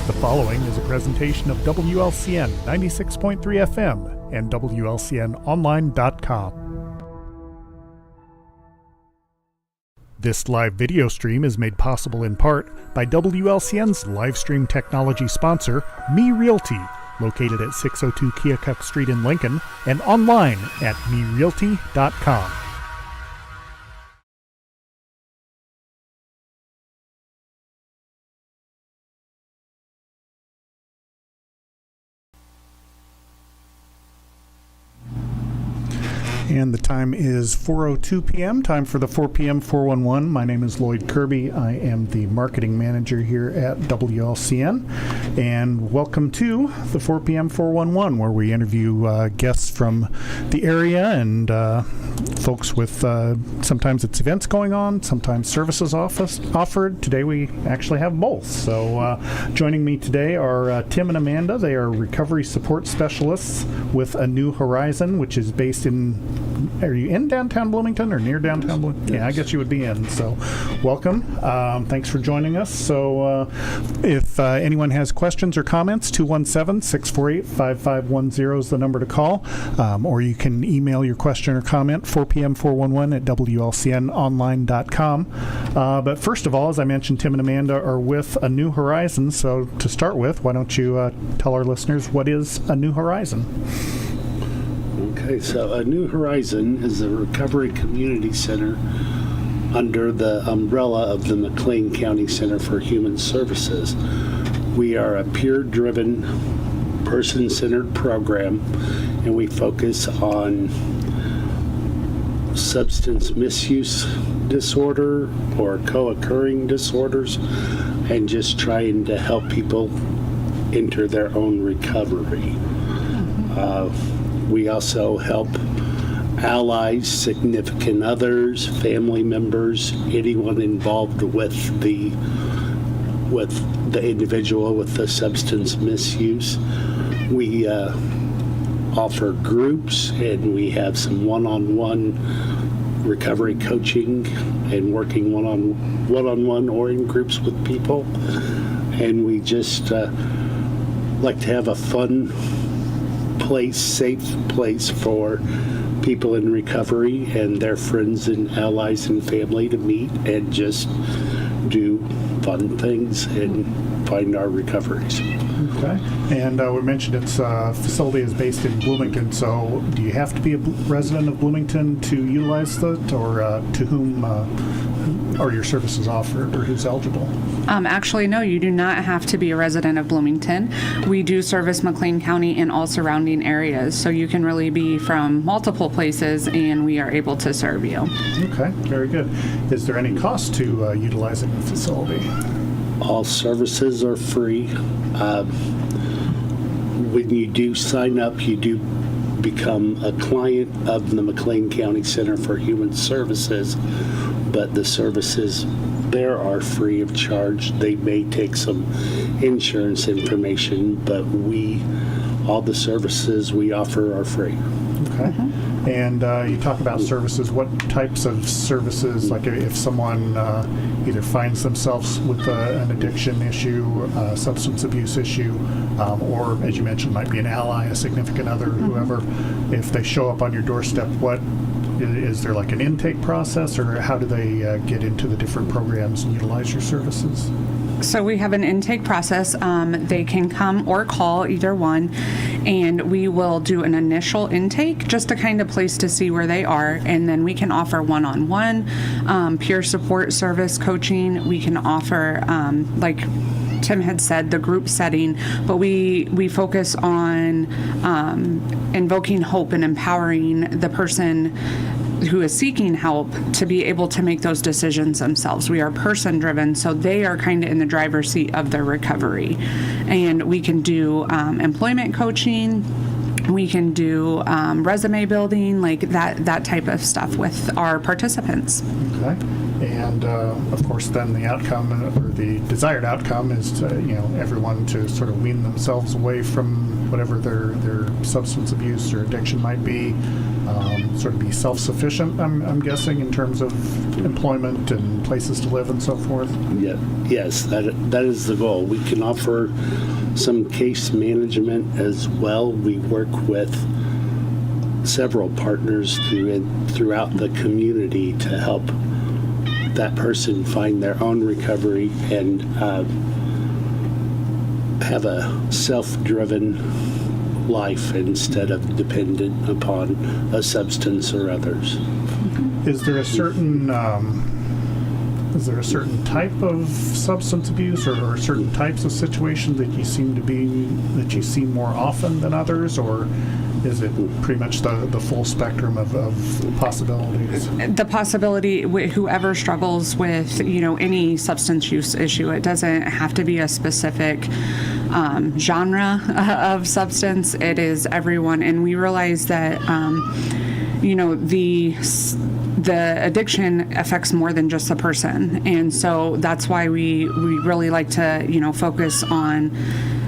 The following is a presentation of WLCN 96.3 FM and WLCNonline.com. This live video stream is made possible in part by WLCN's live stream technology sponsor, Me Realty, located at 602 Keokuk Street in Lincoln, and online at merealty.com. And the time is 4:02 p.m., time for the 4 p.m. 411. My name is Loyd Kirby. I am the marketing manager here at WLCN. And welcome to the 4 p.m. 411, where we interview guests from the area and folks with sometimes it's events going on, sometimes services offered. Today we actually have both. So joining me today are Tim and Amanda. They are recovery support specialists with A New Horizon, which is based in are you in downtown Bloomington or near downtown Bloomington? Yeah, I guess you would be in. So welcome. Thanks for joining us. So if anyone has questions or comments, 217-648-5510 is the number to call. Or you can email your question or comment, 4pm411 at WLCNonline.com. But first of all, as I mentioned, Tim and Amanda are with A New Horizon. So to start with, why don't you tell our listeners what is A New Horizon? Okay, so A New Horizon is a recovery community center under the umbrella of the McLean County Center for Human Services. We are a peer-driven, person-centered program, and we focus on substance misuse disorder or co-occurring disorders and just trying to help people enter their own recovery. We also help allies, significant others, family members, anyone involved with the individual with the substance misuse. We offer groups, and we have some one-on-one recovery coaching and working one-on-one or in groups with people. And we just like to have a fun place, safe place for people in recovery and their friends and allies and family to meet and just do fun things and find our recoveries. Okay. And we mentioned its facility is based in Bloomington, so do you have to be a resident of Bloomington to utilize it, or to whom are your services offered, or who's eligible? Actually, no, you do not have to be a resident of Bloomington. We do service McLean County and all surrounding areas, so you can really be from multiple places, and we are able to serve you. Okay, very good. Is there any cost to utilizing the facility? All services are free. When you do sign up, you do become a client of the McLean County Center for Human Services, but the services there are free of charge. They may take some insurance information, but all the services we offer are free. Okay. And you talk about services. What types of services, like if someone either finds themselves with an addiction issue, substance abuse issue, or, as you mentioned, might be an ally, a significant other, whoever, if they show up on your doorstep, is there like an intake process, or how do they get into the different programs and utilize your services? So we have an intake process. They can come or call, either one, and we will do an initial intake, just a kind of place to see where they are, and then we can offer one-on-one peer support service coaching. We can offer, like Tim had said, the group setting, but we focus on invoking hope and empowering the person who is seeking help to be able to make those decisions themselves. We are person driven, so they are kind of in the driver's seat of their recovery. And we can do employment coaching, we can do resume building, like that type of stuff with our participants. Okay. And of course, then the outcome, or the desired outcome, is to everyone to sort of wean themselves away from whatever their substance abuse or addiction might be, sort of be self-sufficient. I'm guessing, in terms of employment and places to live and so forth. Yeah. Yes, that is the goal. We can offer some case management as well. We work with several partners throughout the community to help that person find their own recovery and have a self-driven life instead of dependent upon a substance or others. Is there a certain type of substance abuse or certain types of situations that you see more often than others, or is it pretty much the full spectrum of possibilities? The possibility, whoever struggles with any substance use issue, it doesn't have to be a specific genre of substance. It is everyone, and we realize that the addiction affects more than just the person, and so that's why we really like to focus on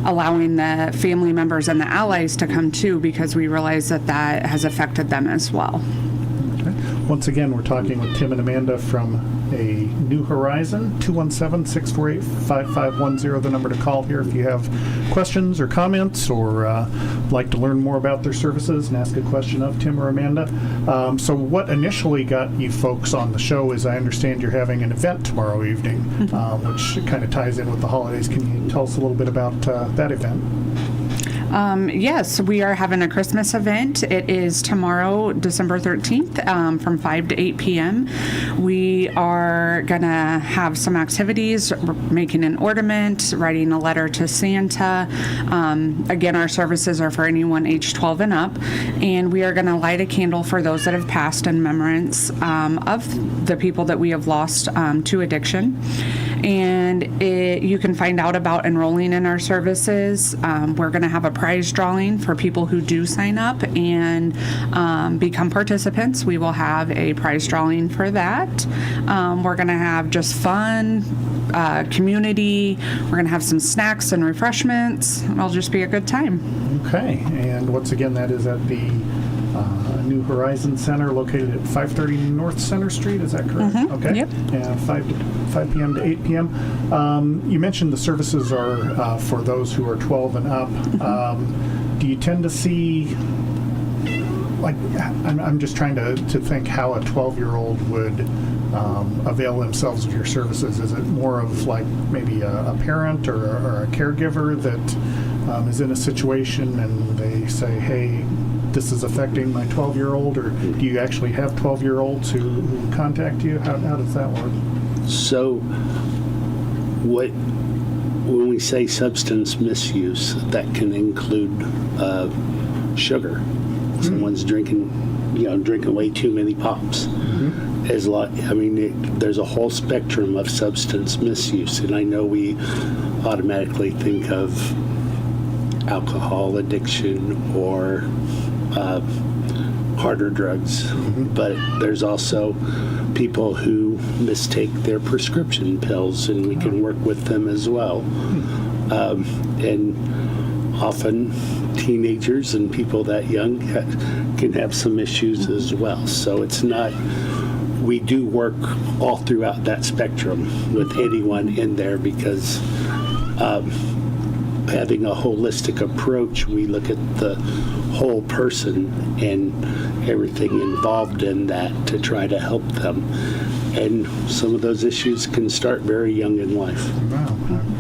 allowing the family members and the allies to come too, because we realize that has affected them as well. Once again, we're talking with Tim and Amanda from a New Horizon. 217-648-5510, the number to call here if you have questions or comments or like to learn more about their services and ask a question of Tim or Amanda. So what initially got you folks on the show is, I understand you're having an event tomorrow evening, which kind of ties in with the holidays. Can you tell us a little bit about that event? Yes, we are having a Christmas event. It is tomorrow, December 13th, from 5 to 8 p.m. We are going to have some activities, making an ornament, writing a letter to Santa. Again, our services are for anyone age 12 and up. And we are going to light a candle for those that have passed in remembrance of the people that we have lost to addiction. And you can find out about enrolling in our services. We're going to have a prize drawing for people who do sign up and become participants. We will have a prize drawing for that. We're going to have just fun, community. We're going to have some snacks and refreshments. It'll just be a good time. Okay, and once again, that is at the New Horizon Center located at 530 North Center Street, is that correct? Okay. Yep. Yeah, 5 p.m. to 8 p.m. You mentioned the services are for those who are 12 and up. Do you tend to see, like, I'm just trying to think how a 12-year-old would avail themselves of your services. Is it more of like maybe a parent or a caregiver that is in a situation and they say, hey, this is affecting my 12-year-old, or do you actually have 12-year-olds who contact you? How does that work? So when we say substance misuse, that can include sugar. Someone's drinking way too many pops. There's a whole spectrum of substance misuse, and I know we automatically think of alcohol addiction or harder drugs, but there's also people who mistake their prescription pills, and we can work with them as well. And often teenagers and people that young can have some issues as well. So it's not, we do work all throughout that spectrum with anyone in there, because having a holistic approach, we look at the whole person and everything involved in that to try to help them. And some of those issues can start very young in life. Wow.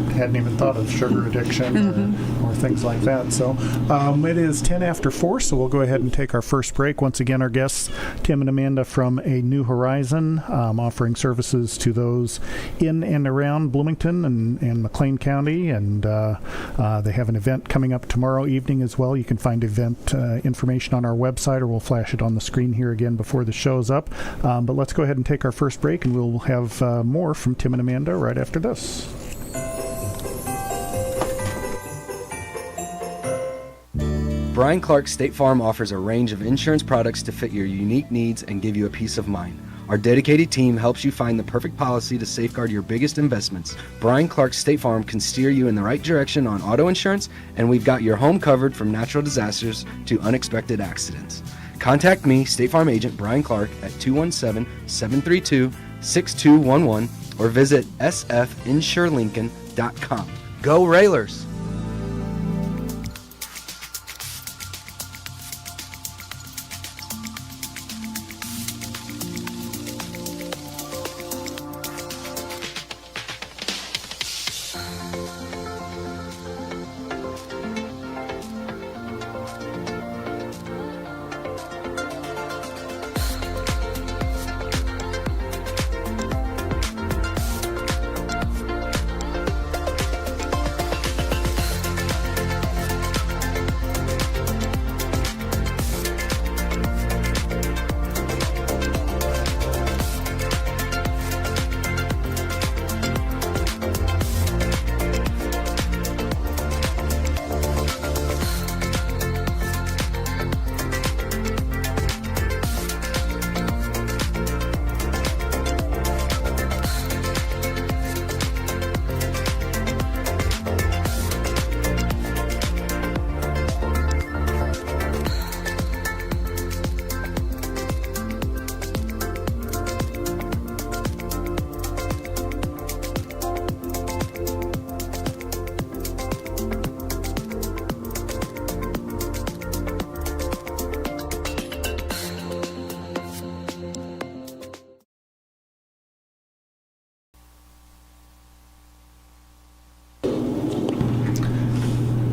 I hadn't even thought of sugar addiction or things like that. So it is 10 after 4, so we'll go ahead and take our first break. Once again, our guests, Tim and Amanda from a New Horizon, offering services to those in and around Bloomington and McLean County. And they have an event coming up tomorrow evening as well. You can find event information on our website, or we'll flash it on the screen here again before the show's up. But let's go ahead and take our first break, and we'll have more from Tim and Amanda right after this. Brian Clark State Farm offers a range of insurance products to fit your unique needs and give you a peace of mind. Our dedicated team helps you find the perfect policy to safeguard your biggest investments. Brian Clark State Farm can steer you in the right direction on auto insurance, and we've got your home covered from natural disasters to unexpected accidents. Contact me, State Farm Agent Brian Clark, at 217-732-6211 or visit sfinsurelincoln.com. Go Railers!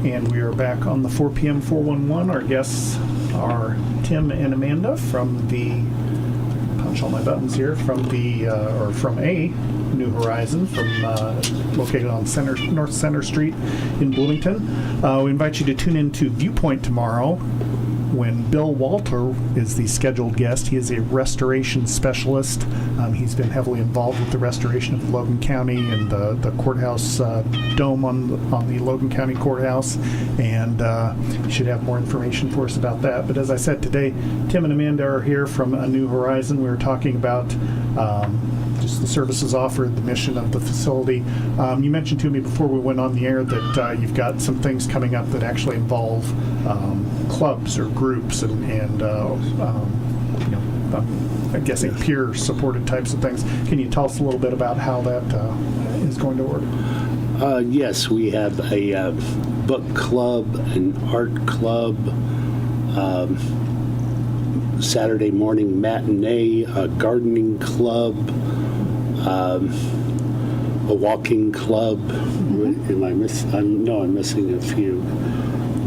And we are back on the 4 p.m. 411. Our guests are Tim and Amanda from the, punch all my buttons here, from the, or from a New Horizon, from located on North Center Street in Bloomington. We invite you to tune in to Viewpoint tomorrow, when Bill Walter is the scheduled guest. He is a restoration specialist. He's been heavily involved with the restoration of Logan County and the courthouse dome on the Logan County Courthouse, and should have more information for us about that. But as I said today, Tim and Amanda are here from A New Horizon. We were talking about just the services offered, the mission of the facility. You mentioned to me before we went on the air that you've got some things coming up that actually involve clubs or groups and I'm guessing peer-supported types of things. Can you tell us a little bit about how that is going to work? Yes, we have a book club, an art club, Saturday morning matinee, a gardening club, a walking club. I'm missing a few,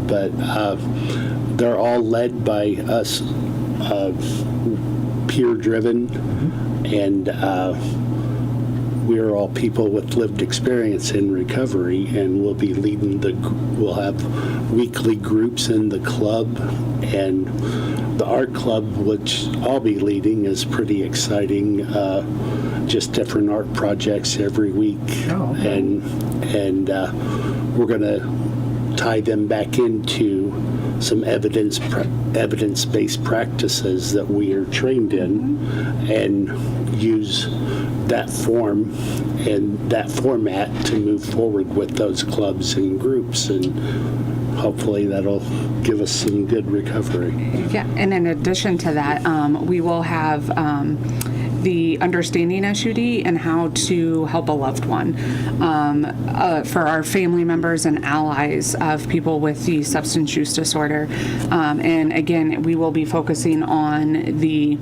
but they're all led by us, peer-driven, and we're all people with lived experience in recovery, and we'll have weekly groups in the club, and the art club, which I'll be leading, is pretty exciting. Just different art projects every week. Oh, okay. And we're going to tie them back into some evidence-based practices that we are trained in, and use that form and that format to move forward with those clubs and groups, and hopefully that'll give us some good recovery. Yeah, and in addition to that, we will have the understanding SUD and how to help a loved one for our family members and allies of people with the substance use disorder. And again, we will be focusing on the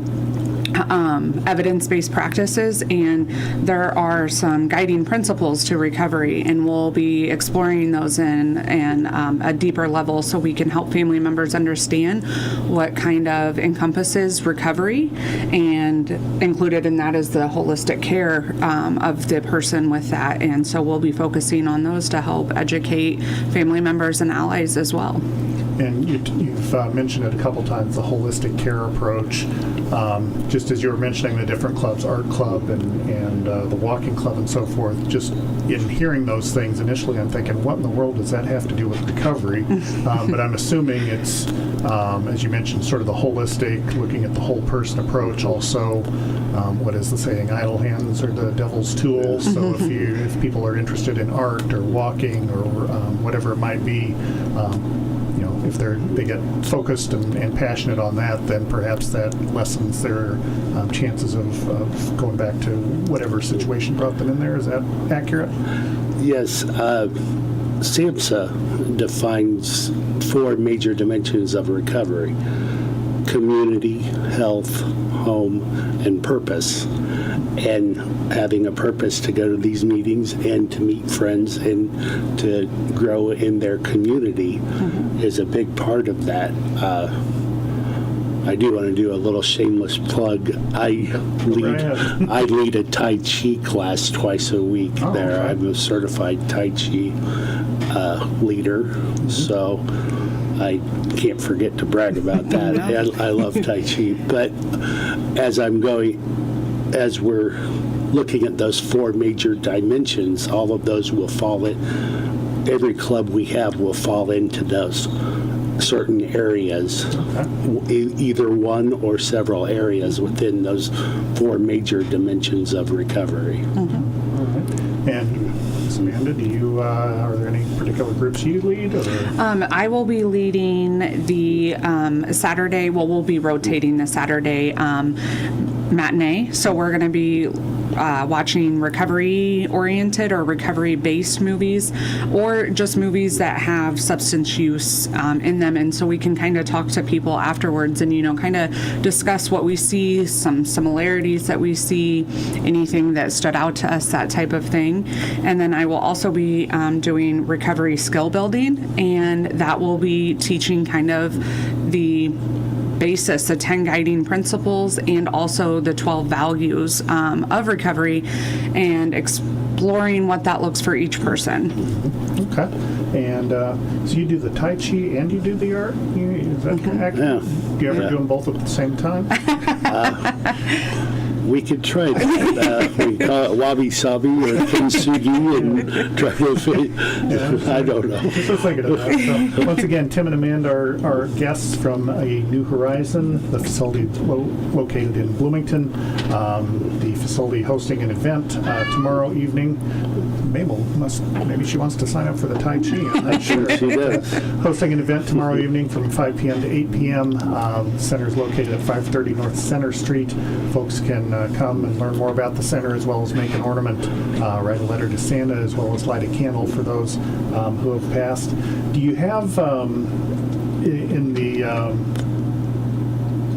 evidence-based practices, and there are some guiding principles to recovery, and we'll be exploring those in a deeper level so we can help family members understand what kind of encompasses recovery, and included in that is the holistic care of the person with that. And so we'll be focusing on those to help educate family members and allies as well. And you've mentioned it a couple times, the holistic care approach. Just as you were mentioning the different clubs, art club and the walking club and so forth, just in hearing those things initially, I'm thinking, what in the world does that have to do with recovery? But I'm assuming it's, as you mentioned, sort of the holistic, looking at the whole person approach. Also, what is the saying? Idle hands are the devil's tools. So if people are interested in art or walking or whatever it might be, if they get focused and passionate on that, then perhaps that lessens their chances of going back to whatever situation brought them in there. Is that accurate? Yes. SAMHSA defines 4 major dimensions of recovery: community, health, home, and purpose. And having a purpose to go to these meetings and to meet friends and to grow in their community is a big part of that. I do want to do a little shameless plug. I lead a Tai Chi class twice a week there. Okay. I'm a certified Tai Chi leader, so I can't forget to brag about that. I love Tai Chi. But as we're looking at those 4 major dimensions, all of those will fall in. Every club we have will fall into those certain areas, either one or several areas within those 4 major dimensions of recovery. All right. And Amanda, are there any particular groups you lead? I will be leading the Saturday, we'll be rotating the Saturday matinee. So we're going to be watching recovery-oriented or recovery-based movies, or just movies that have substance use in them. And so we can kind of talk to people afterwards and, kind of discuss what we see, some similarities that we see, anything that stood out to us, that type of thing. And then I will also be doing recovery skill building, and that will be teaching kind of the basis, the 10 guiding principles, and also the 12 values of recovery, and exploring what that looks for each person. Okay. And so you do the Tai Chi and you do the art? Is that correct? Yeah. Do you ever do them both at the same time? We could try that. We call it wabi-sabi or kintsugi and try to fit. I don't know. Just thinking of that. So, once again, Tim and Amanda are guests from a New Horizon, the facility located in Bloomington. The facility hosting an event tomorrow evening. Maybe she wants to sign up for the Tai Chi. I'm not sure. She does. Hosting an event tomorrow evening from 5 p.m. to 8 p.m. The center is located at 530 North Center Street. Folks can come and learn more about the center, as well as make an ornament, write a letter to Santa, as well as light a candle for those who have passed. Do you have in the I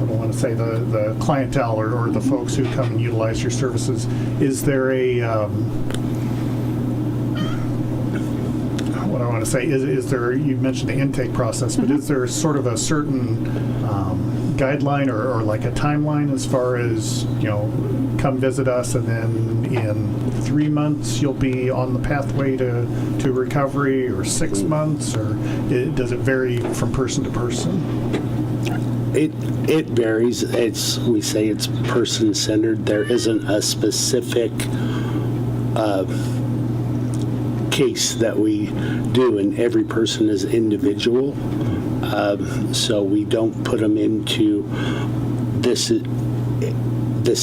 don't want to say the clientele or the folks who come and utilize your services, is there a what I want to say is there, you mentioned the intake process, but is there sort of a certain guideline or like a timeline as far as, come visit us and then in 3 months you'll be on the pathway to recovery, or 6 months, or does it vary from person to person? It varies. We say it's person-centered. There isn't a specific case that we do, and every person is individual. So we don't put them into this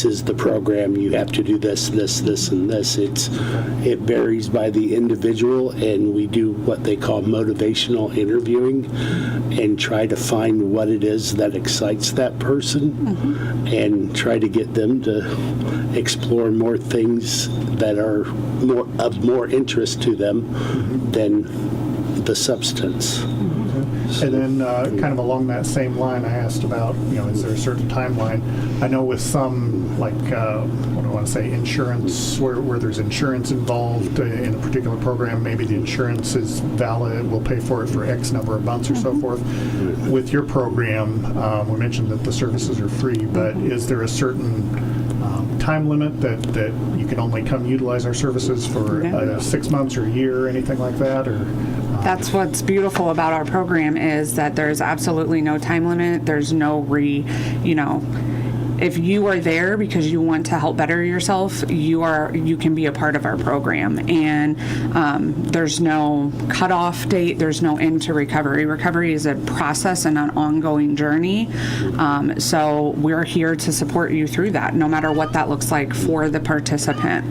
is the program. You have to do this, and this. It varies by the individual, and we do what they call motivational interviewing, and try to find what it is that excites that person, and try to get them to explore more things that are of more interest to them than the substance. And then kind of along that same line, I asked about, is there a certain timeline? I know with some, like, what do I want to say, insurance, where there's insurance involved in a particular program, maybe the insurance is valid, we'll pay for it for X number of months or so forth. With your program, we mentioned that the services are free, but is there a certain time limit that you can only come utilize our services for 6 months or a year or anything like that? Or That's what's beautiful about our program, is that there's absolutely no time limit. There's no if you are there because you want to help better yourself, you can be a part of our program. And there's no cutoff date. There's no end to recovery. Recovery is a process and an ongoing journey. So we're here to support you through that, no matter what that looks like for the participant.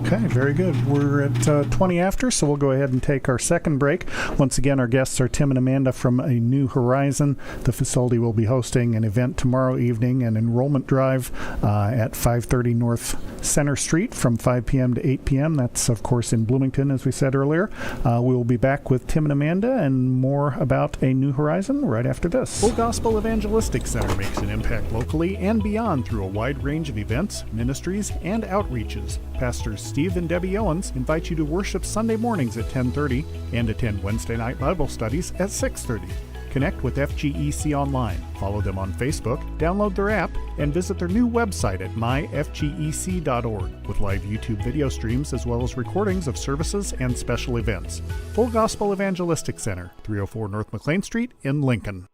Okay, very good. We're at 20 after, so we'll go ahead and take our second break. Once again, our guests are Tim and Amanda from a New Horizon. The facility will be hosting an event tomorrow evening, an enrollment drive at 530 North Center Street from 5 p.m. to 8 p.m. That's, of course, in Bloomington, as we said earlier. We will be back with Tim and Amanda and more about a New Horizon right after this. Full Gospel Evangelistic Center makes an impact locally and beyond through a wide range of events, ministries, and outreaches. Pastors Steve and Debbie Owens invite you to worship Sunday mornings at 10:30 and attend Wednesday night Bible studies at 6:30. Connect with FGEC online, follow them on Facebook, download their app, and visit their new website at myfgec.org with live YouTube video streams as well as recordings of services and special events. Full Gospel Evangelistic Center, 304 North McLean Street in Lincoln.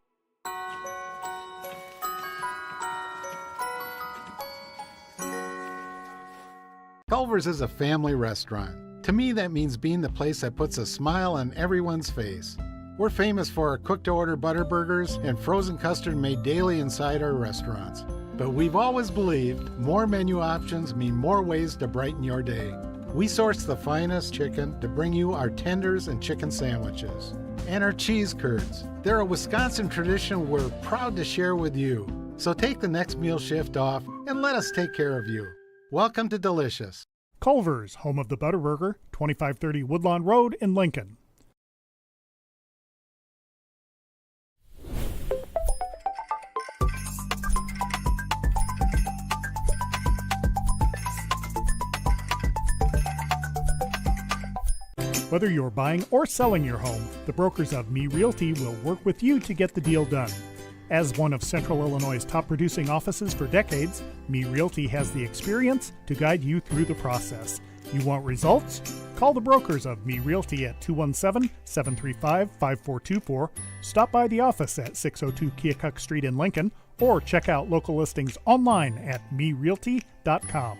Culver's is a family restaurant. To me, that means being the place that puts a smile on everyone's face. We're famous for our cooked-to-order butter burgers and frozen custard made daily inside our restaurants. But we've always believed more menu options mean more ways to brighten your day. We source the finest chicken to bring you our tenders and chicken sandwiches. And our cheese curds. They're a Wisconsin tradition we're proud to share with you. So take the next meal shift off and let us take care of you. Welcome to Delicious. Culver's, home of the Butterburger, 2530 Woodlawn Road in Lincoln. Whether you're buying or selling your home, the brokers of Me Realty will work with you to get the deal done. As one of Central Illinois' top producing offices for decades, Me Realty has the experience to guide you through the process. You want results? Call the brokers of Me Realty at 217-735-5424, stop by the office at 602 Keokuk Street in Lincoln, or check out local listings online at merealty.com.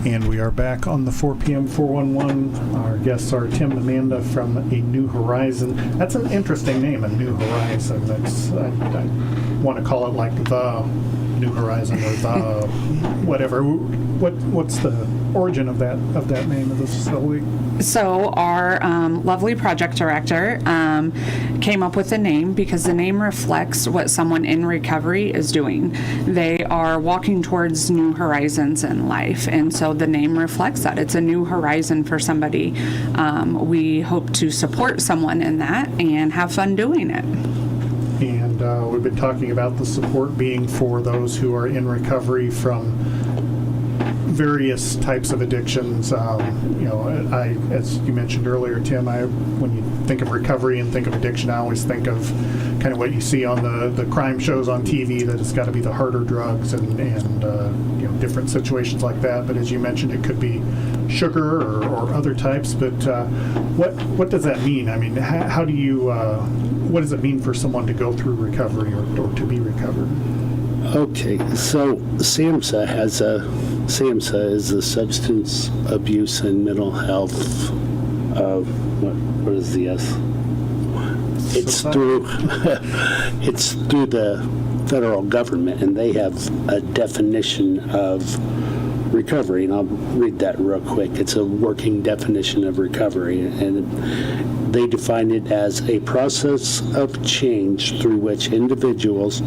And we are back on the 4 p.m. 411. Our guests are Tim and Amanda from A New Horizon. That's an interesting name, A New Horizon. That's I want to call it like the New Horizon or the whatever. What's the origin of that name of the facility? So our lovely project director came up with the name because the name reflects what someone in recovery is doing. They are walking towards new horizons in life, and so the name reflects that. It's a new horizon for somebody. We hope to support someone in that and have fun doing it. And we've been talking about the support being for those who are in recovery from various types of addictions. As you mentioned earlier, Tim, when you think of recovery and think of addiction, I always think of kind of what you see on the crime shows on TV, that it's got to be the harder drugs and different situations like that. But as you mentioned, it could be sugar or other types. But what does that mean? I mean, how do you what does it mean for someone to go through recovery or to be recovered? Okay, so SAMHSA is the Substance Abuse and Mental Health. What is the S? It's through the federal government, and they have a definition of recovery, and I'll read that real quick. It's a working definition of recovery, and they define it as a process of change through which individuals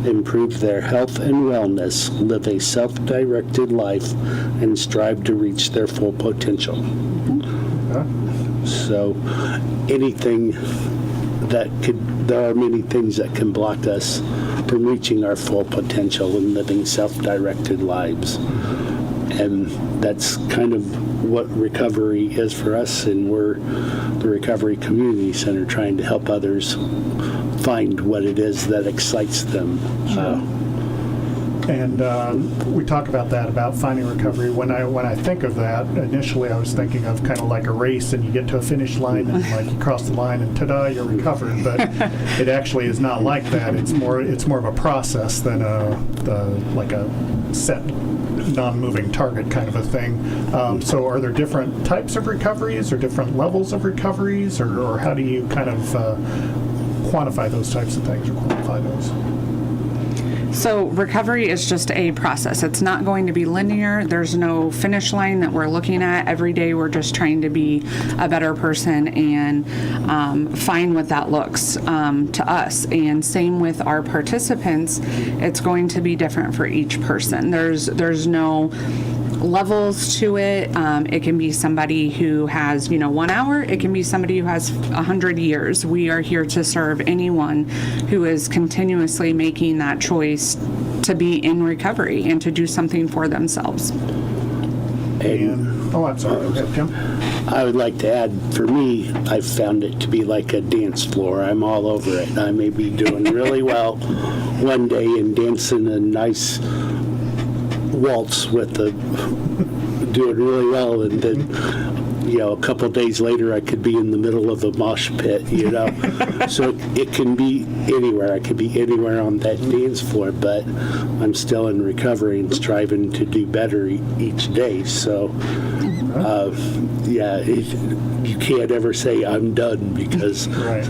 improve their health and wellness, live a self-directed life, and strive to reach their full potential. So there are many things that can block us from reaching our full potential and living self-directed lives. And that's kind of what recovery is for us, and we're the Recovery Community Center trying to help others find what it is that excites them. And we talk about that, about finding recovery. When I think of that, initially I was thinking of kind of like a race, and you get to a finish line and like you cross the line and ta-da, you're recovered. But it actually is not like that. It's more of a process than like a set non-moving target kind of a thing. So are there different types of recoveries or different levels of recoveries, or how do you kind of quantify those types of things or quantify those? So recovery is just a process. It's not going to be linear. There's no finish line that we're looking at. Every day we're just trying to be a better person and find what that looks to us. And same with our participants. It's going to be different for each person. There's no levels to it. It can be somebody who has 1 hour. It can be somebody who has 100 years. We are here to serve anyone who is continuously making that choice to be in recovery and to do something for themselves. And I'm sorry. Okay, Tim? I would like to add, for me, I've found it to be like a dance floor. I'm all over it. I may be doing really well one day and dancing a nice waltz doing really well, and then a couple days later I could be in the middle of a mosh pit, so it can be anywhere. I could be anywhere on that dance floor, but I'm still in recovery and striving to do better each day. So You can't ever say I'm done because Right.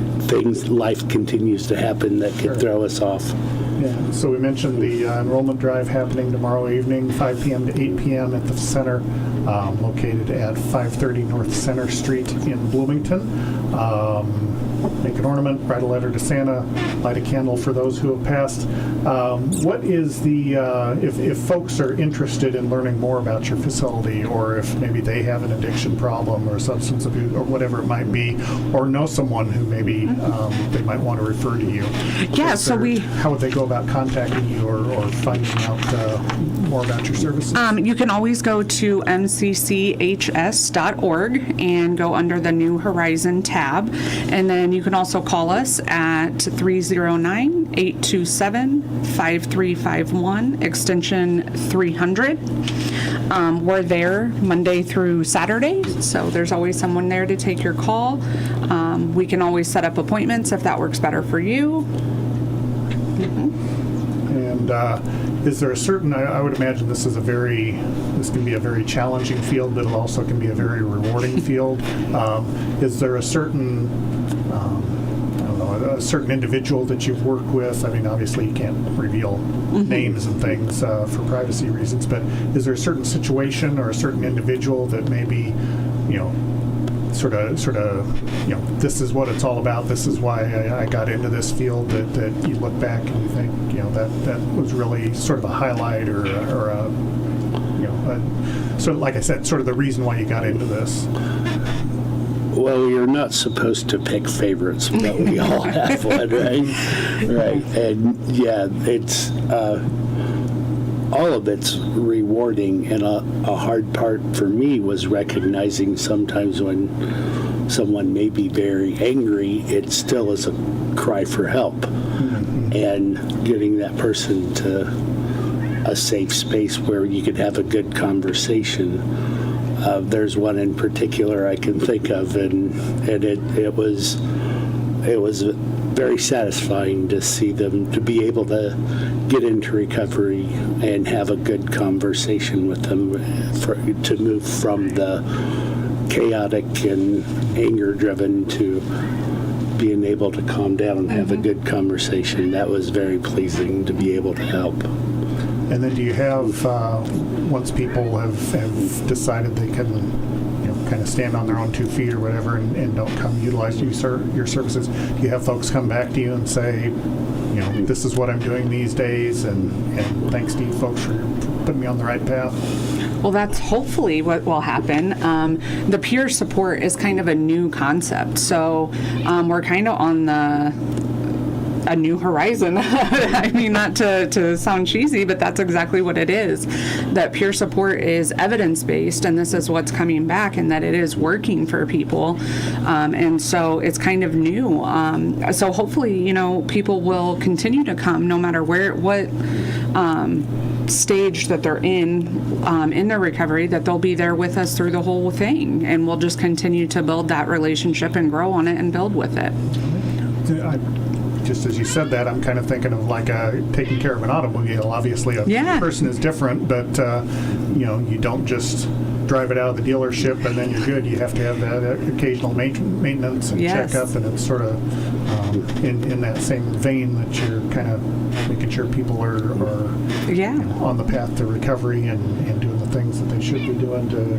life continues to happen that could throw us off. Yeah, so we mentioned the enrollment drive happening tomorrow evening, 5 p.m. to 8 p.m. at the center, located at 530 North Center Street in Bloomington. Make an ornament, write a letter to Santa, light a candle for those who have passed. What is the, if folks are interested in learning more about your facility, or if maybe they have an addiction problem or substance abuse or whatever it might be, or know someone who maybe they might want to refer to you. Yeah, so How would they go about contacting you or finding out more about your services? You can always go to mcchs.org and go under the New Horizon tab. And then you can also call us at 309-827-5351, extension 300. We're there Monday through Saturday, so there's always someone there to take your call. We can always set up appointments if that works better for you. And is there a certain, I would imagine this can be a very challenging field, but it also can be a very rewarding field. Is there a certain, a certain individual that you've worked with? I mean, obviously you can't reveal names and things for privacy reasons, but is there a certain situation or a certain individual that maybe, sort of, this is what it's all about, this is why I got into this field, that you look back and you think, that was really sort of a highlight or so like I said, sort of the reason why you got into this? Well, you're not supposed to pick favorites, but we all have one, right? Right. And yeah, it's all of it's rewarding, and a hard part for me was recognizing sometimes when someone may be very angry, it still is a cry for help, and getting that person to a safe space where you could have a good conversation. There's one in particular I can think of, and it was very satisfying to see them, to be able to get into recovery and have a good conversation with them, to move from the chaotic and anger-driven to being able to calm down and have a good conversation. That was very pleasing to be able to help. And then do you have, once people have decided they can, kind of stand on their own 2 feet or whatever and don't come utilize your services, do you have folks come back to you and say, this is what I'm doing these days, and thanks to you folks for putting me on the right path? Well, that's hopefully what will happen. The peer support is kind of a new concept, so we're kind of on a new horizon. I mean, not to sound cheesy, but that's exactly what it is. That peer support is evidence-based, and this is what's coming back, and that it is working for people. And so it's kind of new. So hopefully, people will continue to come no matter what stage that they're in their recovery, that they'll be there with us through the whole thing, and we'll just continue to build that relationship and grow on it and build with it. Just as you said that, I'm kind of thinking of like taking care of an automobile. Obviously, a person is different, but you don't just drive it out of the dealership and then you're good. You have to have that occasional maintenance and checkup, and it's sort of in that same vein that you're kind of making sure people are on the path to recovery and doing the things that they should be doing to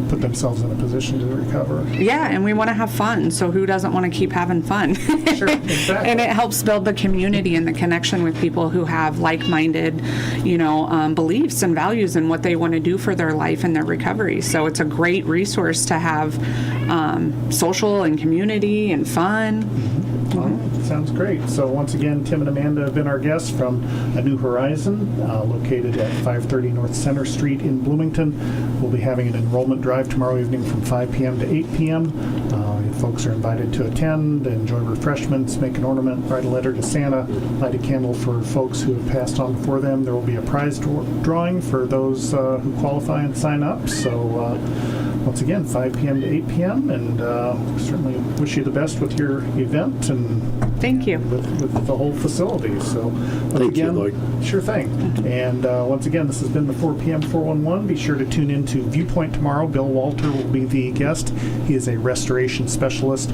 put themselves in a position to recover. Yeah, and we want to have fun, so who doesn't want to keep having fun? Sure, exactly. And it helps build the community and the connection with people who have like-minded, beliefs and values and what they want to do for their life and their recovery. So it's a great resource to have social and community and fun. Well, sounds great. So once again, Tim and Amanda have been our guests from A New Horizon, located at 530 North Center Street in Bloomington. We'll be having an enrollment drive tomorrow evening from 5 p.m. to 8 p.m. Folks are invited to attend, enjoy refreshments, make an ornament, write a letter to Santa, light a candle for folks who have passed on before them. There will be a prize drawing for those who qualify and sign up. So once again, 5 p.m. to 8 p.m. And certainly wish you the best with your event, and Thank you. with the whole facility. So once Thank you, again, Lloyd. sure thing. And once again, this has been the 4 p.m. 411. Be sure to tune in to Viewpoint tomorrow. Bill Walter will be the guest. He is a restoration specialist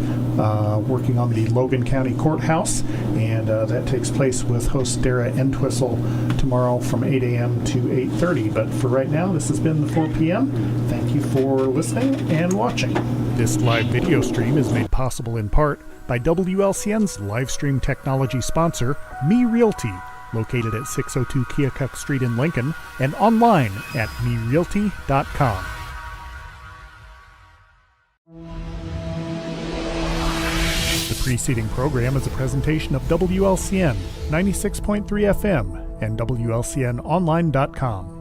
working on the Logan County Courthouse, and that takes place with host Dara Entwistle tomorrow from 8 a.m. to 8:30. But for right now, this has been the 4 p.m. Thank you for listening and watching. This live video stream is made possible in part by WLCN's live stream technology sponsor, Me Realty, located at 602 Keokuk Street in Lincoln, and online at merealty.com. The preceding program is a presentation of WLCN 96.3 FM and WLCNonline.com.